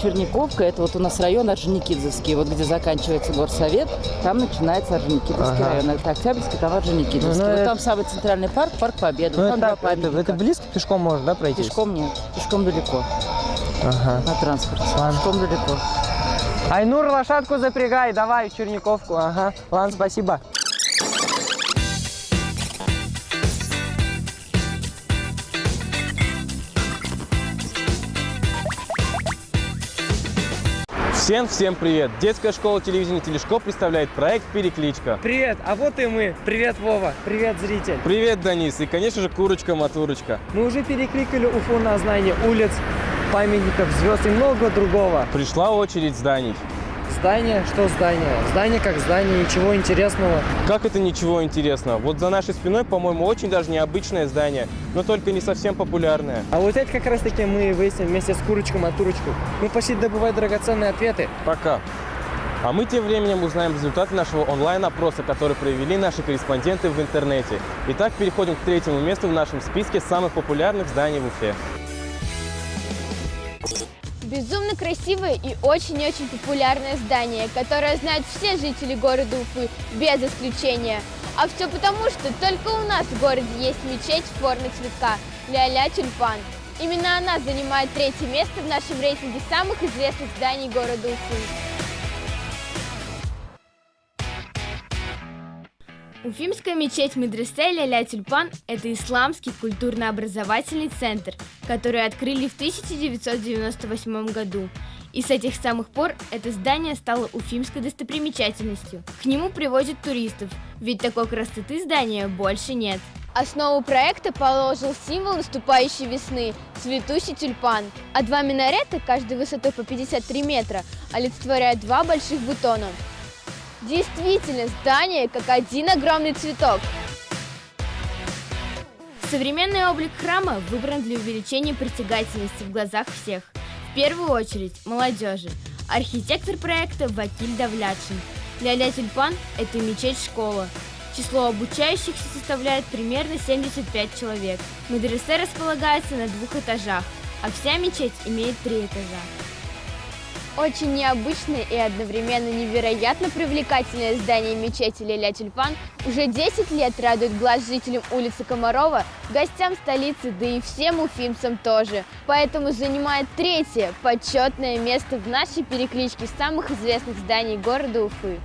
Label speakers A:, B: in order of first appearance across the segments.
A: Черниковка, это вот у нас район Орджоникидзевский, вот где заканчивается горсовет, там начинается Орджоникидзевский район. Это Октябрьский, там Орджоникидзевский. Вот там самый центральный парк, парк Победы. Там два памятника.
B: Это близко, пешком можно, да, пройти?
A: Пешком нет, пешком далеко. На транспорте.
B: Ладно.
A: Пешком далеко.
B: Айнур, лошадку запрягай, давай в Черниковку. Ага, ладно, спасибо.
C: Всем привет! Детская школа телевидения Телешкоп представляет проект «Перекличка».
B: Привет, а вот и мы. Привет, Вова. Привет, зритель.
C: Привет, Денис. И, конечно же, курочка-матурочка.
B: Мы уже перекликали Уфу на знание улиц, памятников, звезд и много другого.
C: Пришла очередь зданий.
B: Здание? Что здание? Здание как здание, ничего интересного.
C: Как это ничего интересного? Вот за нашей спиной, по-моему, очень даже необычное здание, но только не совсем популярное.
B: А вот это как раз таки мы выясним вместе с курочкой-матурочкой. Мы пошли добывать драгоценные ответы.
C: Пока. А мы тем временем узнаем результаты нашего онлайн-опроса, который провели наши корреспонденты в интернете. Итак, переходим к третьему месту в нашем списке самых популярных зданий в Уфе.
D: Безумно красивое и очень-очень популярное здание, которое знают все жители города Уфы, без исключения. А все потому, что только у нас в городе есть мечеть в форме цветка Ля-Ля Тюльпан. Именно она занимает третье место в нашем рейтинге самых известных зданий города Уфы. Уфимская мечеть Медресе Ля-Ля Тюльпан – это исламский культурно-образовательный центр, который открыли в 1998 году. И с этих самых пор это здание стало уфимской достопримечательностью. К нему привозят туристов, ведь такой красоты здания больше нет. Основу проекта положил символ наступающей весны – цветущий тюльпан. А два минарета, каждой высотой по 53 метра, олицетворяют два больших бутона. Действительно, здание как один огромный цветок. Современный облик храма выбран для увеличения притягательности в глазах всех. В первую очередь молодежи. Архитектор проекта Вакиль Давлятшин. Ля-Ля Тюльпан – это мечеть-школа. Число обучающихся составляет примерно 75 человек. Медресе располагается на 2 этажах, а вся мечеть имеет 3 этажа. Очень необычное и одновременно невероятно привлекательное здание мечети Ля-Ля Тюльпан уже 10 лет радует глаз жителям улицы Комарова, гостям столицы, да и всем уфимцам тоже. Поэтому занимает 3-е почетное место в нашей перекличке самых известных зданий города Уфы.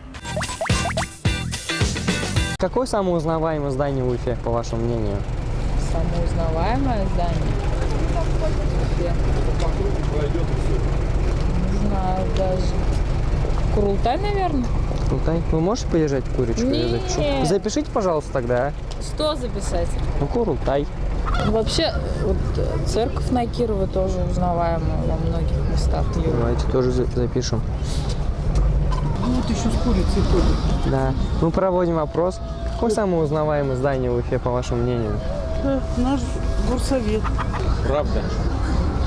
B: Какое самое узнаваемое здание в Уфе, по вашему мнению?
A: Самое узнаваемое здание? Не знаю даже. Курултай, наверное.
B: Курултай? Вы можете подержать курочку? Я запишу. Запишите, пожалуйста, тогда.
A: Что записать?
B: Ну, Курултай.
A: Вообще, вот церковь на Кирова тоже узнаваемая во многих местах.
B: Давайте тоже запишем.
A: Вот еще с курицей ходит.
B: Да. Мы проводим опрос. Какое самое узнаваемое здание в Уфе, по вашему мнению?
A: Наш горсовет.
C: Правда?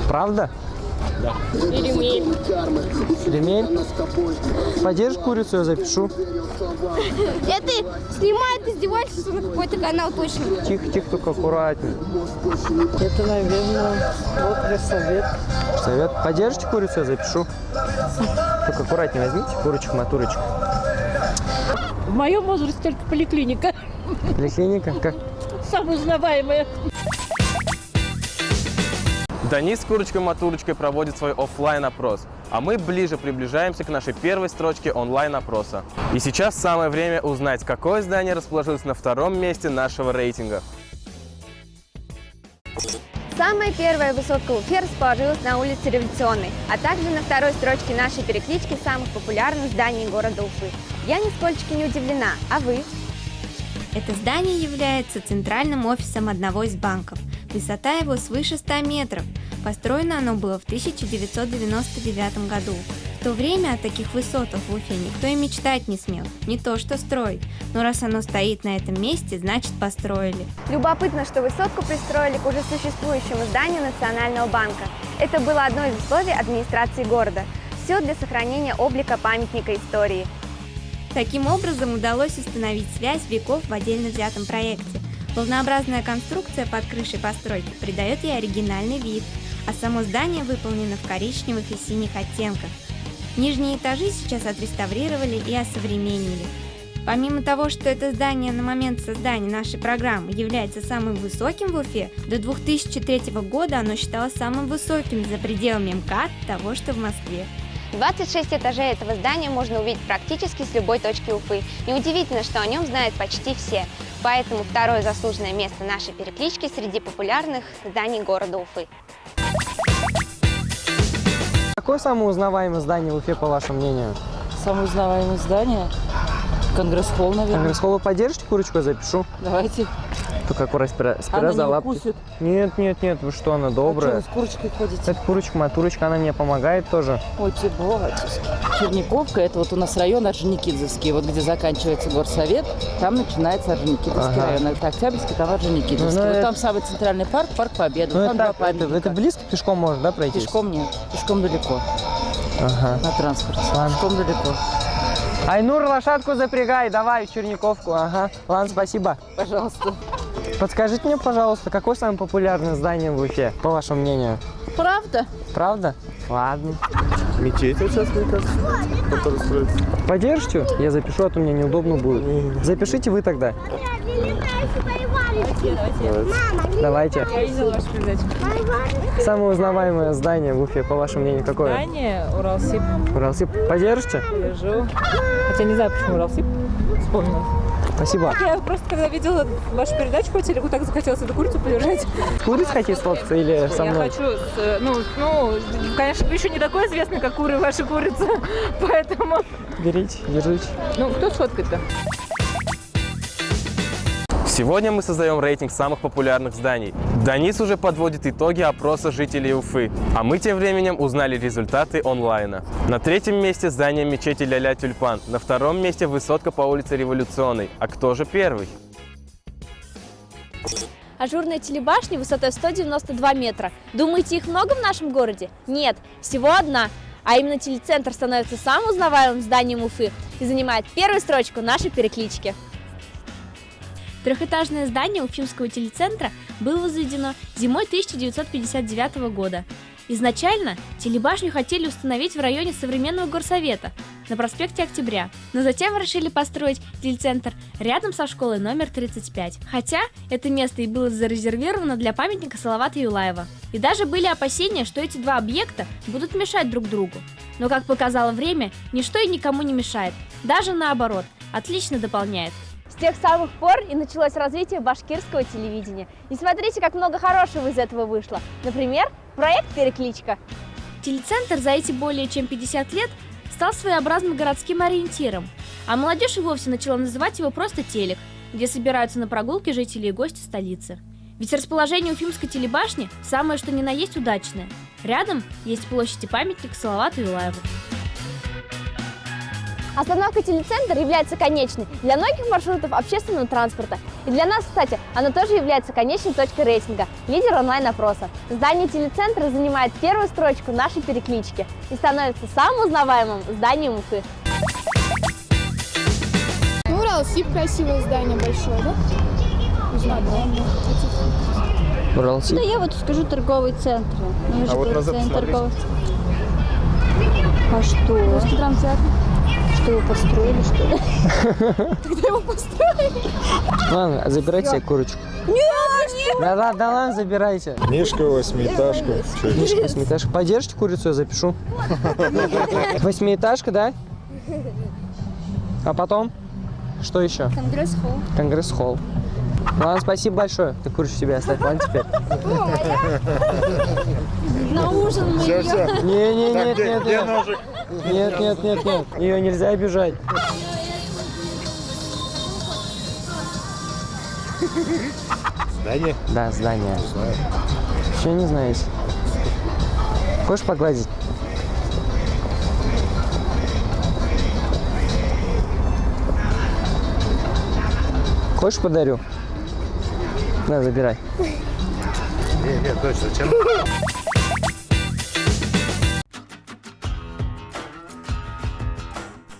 B: Правда?
C: Да.
B: Ремель? Подержишь курицу, я запишу.
D: Это снимает издевательство на какой-то канал точно.
B: Тихо, только аккуратнее.
A: Это, наверное, вот совет.
B: Совет. Подержите курицу, я запишу. Только аккуратнее возьмите курочек-матурочек.
A: В моем возрасте только поликлиника.
B: Поликлиника? Как?
A: Самая узнаваемая.
C: Денис с курочкой-матурочкой проводит свой офлайн-опрос, а мы ближе приближаемся к нашей первой строчке онлайн-опроса. И сейчас самое время узнать, какое здание расположилось на 2-м месте нашего рейтинга.
D: Самая первая высотка в Уфе расположилась на улице Революционной, а также на 2-й строчке нашей переклички самых популярных зданий города Уфы. Я нисколько не удивлена, а вы?
E: Это здание является центральным офисом одного из банков. Высота его свыше 100 метров. Построено оно было в 1999 году. В то время о таких высотах в Уфе никто и мечтать не смел, не то что строить. Но раз оно стоит на этом месте, значит построили.
D: Любопытно, что высотку пристроили к уже существующему зданию Национального банка. Это было одно из условий администрации города. Все для сохранения облика памятника истории.
E: Таким образом удалось установить связь веков в отдельно взятом проекте. Волнообразная конструкция под крышей постройки придает ей оригинальный вид, а само здание выполнено в коричневых и синих оттенках. Нижние этажи сейчас отреставрировали и осовременили. Помимо того, что это здание на момент создания нашей программы является самым высоким в Уфе, до 2003 года оно считалось самым высоким за пределами МКАД того, что в Москве.
F: 26 этажей этого здания можно увидеть практически с любой точки Уфы. Неудивительно, что о нем знают почти все. Поэтому второе заслуженное место нашей переклички среди популярных зданий города Уфы.
B: Какое самое узнаваемое здание в Уфе, по вашему мнению?
A: Самое узнаваемое здание — Конгресс-холл, наверное.
B: Конгресс-холл, вы поддержите курочку, я запишу.
A: Давайте.
B: Только аккуратно спира
A: Она
B: за
A: не
B: лапки.
A: укусит.
B: Нет, вы что, она
A: А
B: добрая.
A: что вы с курочкой ходите?
B: Это курочка-матурочка, она мне помогает тоже.
A: Ой, те батюшки. Черниковка — это вот у нас район Орджоникидзевский. Вот где заканчивается горсовет, там начинается Орджоникидзевский район. Это Октябрьский, там Орджоникидзевский. Вот там самый центральный парк, парк Победы.
B: Ну,
A: Там
B: это,
A: два памятника.
B: это близко, пешком можно, да, пройти?
A: Пешком нет, пешком далеко.
B: Ага.
A: На транспорте.
B: Ладно.
A: Пешком далеко.
B: Айнур, лошадку запрягай, давай в Черниковку. Ага. Ладно, спасибо.
A: Пожалуйста.
B: Подскажите мне, пожалуйста, какое самое популярное здание в Уфе, по вашему мнению?
A: Правда?
B: Правда? Ладно.
G: Мечеть вот сейчас, мне кажется, которая строится.
B: Поддержите? Я запишу, а то мне неудобно будет. Запишите вы тогда. Давайте.
H: Я видела вашу передачу.
B: Самое узнаваемое здание в Уфе, по вашему мнению, какое?
H: Здание Уралсиб.
B: Уралсиб. Поддержите?
H: Держу. Хотя не знаю, почему Уралсиб. Вспомнила.
B: Спасибо.
H: Я просто когда видела вашу передачу по телеку, так захотелось эту курицу подержать.
B: Куриц хотите сфоткаться или со
H: Я
B: мной?
H: хочу, конечно, вы еще не такой известный, как куры ваши курицы, поэтому...
B: Берите, держите.
H: Ну, кто сфоткает-то?
C: Сегодня мы создаем рейтинг самых популярных зданий. Данис уже подводит итоги опроса жителей Уфы, а мы тем временем узнали результаты онлайна. На третьем месте здание мечети Ля-Ля Тюльпан, на втором месте высотка по улице Революционной. А кто же первый?
I: Ажурные телебашни высотой 192 метра. Думаете, их много в нашем городе? Нет, всего одна. А именно телецентр становится самым узнаваемым зданием Уфы и занимает первую строчку нашей переклички.
D: Трехэтажное здание Уфимского телецентра было возведено зимой 1959 года. Изначально телебашню хотели установить в районе современного горсовета на проспекте Октября, но затем решили построить телецентр рядом со школой номер 35, хотя это место и было зарезервировано для памятника Салавата Юлаева. И даже были опасения, что эти два объекта будут мешать друг другу. Но, как показало время, ничто и никому не мешает, даже наоборот, отлично дополняет.
I: С тех самых пор и началось развитие башкирского телевидения. И смотрите, как много хорошего из этого вышло. Например, проект «Перекличка».
D: Телецентр за эти более чем 50 лет стал своеобразным городским ориентиром, а молодежь и вовсе начала называть его просто телек, где собираются на прогулки жители и гости столицы. Ведь расположение Уфимской телебашни самое что ни на есть удачное. Рядом есть площадь и памятник Салавату Юлаеву.
I: Остановка телецентр является конечной для многих маршрутов общественного транспорта. И для нас, кстати, она тоже является конечной точкой рейтинга, лидер онлайн-опроса. Здание телецентра занимает первую строчку нашей переклички и становится самым узнаваемым зданием Уфы.
J: Ну, Уралсиб красивое здание большое, да? Не знаю,
B: Уралсиб.
J: да. Я вот скажу торговый центр.
G: А вот назад посмотрите.
J: А что? Что его построили, что ли? Когда его построили?
B: Ладно, забирайте себе курочку.
J: Нет!
B: Да ладно, забирайте.
G: Мишка, восьмиэтажка.
B: Мишка, восьмиэтажка. Поддержите курицу, я запишу. Восьмиэтажка, да? А потом? Что еще?
J: Конгресс-холл.
B: Конгресс-холл. Ладно, спасибо большое. Ты курицу себе оставь, ладно теперь?
J: На ужин мы
G: Все,
J: ее...
G: все.
B: Нет.
G: Где ножик?
B: Нет. Ее нельзя обижать.
G: Здание?
B: Да, здание.
G: Не знаю.
B: Еще не знаете. Хочешь погладить? Хочешь подарю? На, забирай.
G: Нет, точно. Зачем?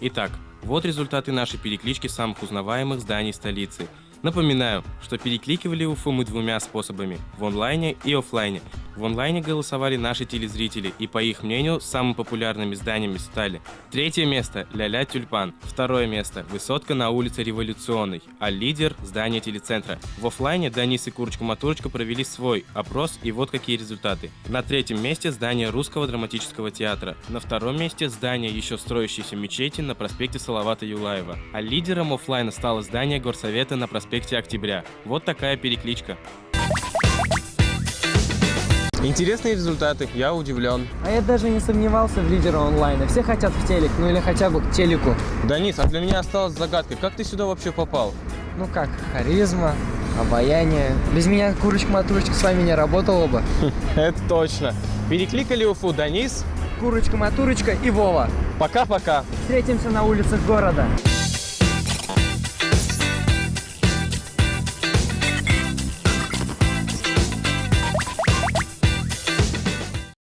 C: Итак, вот результаты нашей переклички самых узнаваемых зданий столицы. Напоминаю, что перекликивали Уфу мы двумя способами – в онлайне и офлайне. В онлайне голосовали наши телезрители, и по их мнению самыми популярными зданиями стали: третье место – Ля-Ля Тюльпан, второе место – высотка на улице Революционной, а лидер – здание телецентра. В офлайне Данис и Курочка-Матурочка провели свой опрос, и вот какие результаты. На третьем месте здание Русского драматического театра, на втором месте здание еще строящейся мечети на проспекте Салавата Юлаева, а лидером офлайна стало здание Горсовета на проспекте Октября. Вот такая перекличка. Интересные результаты, я удивлен.
B: А я даже не сомневался в лидере онлайна. Все хотят в телек, ну или хотя бы к телеку.
C: Данис, а для меня осталась загадкой, как ты сюда вообще попал?
B: Ну как, харизма, обаяние. Без меня Курочка-Матурочка с вами не работала бы.
C: Это точно. Перекликали Уфу Данис,
B: Курочка-Матурочка и Вова.
C: Пока-пока.
B: Встретимся на улицах города.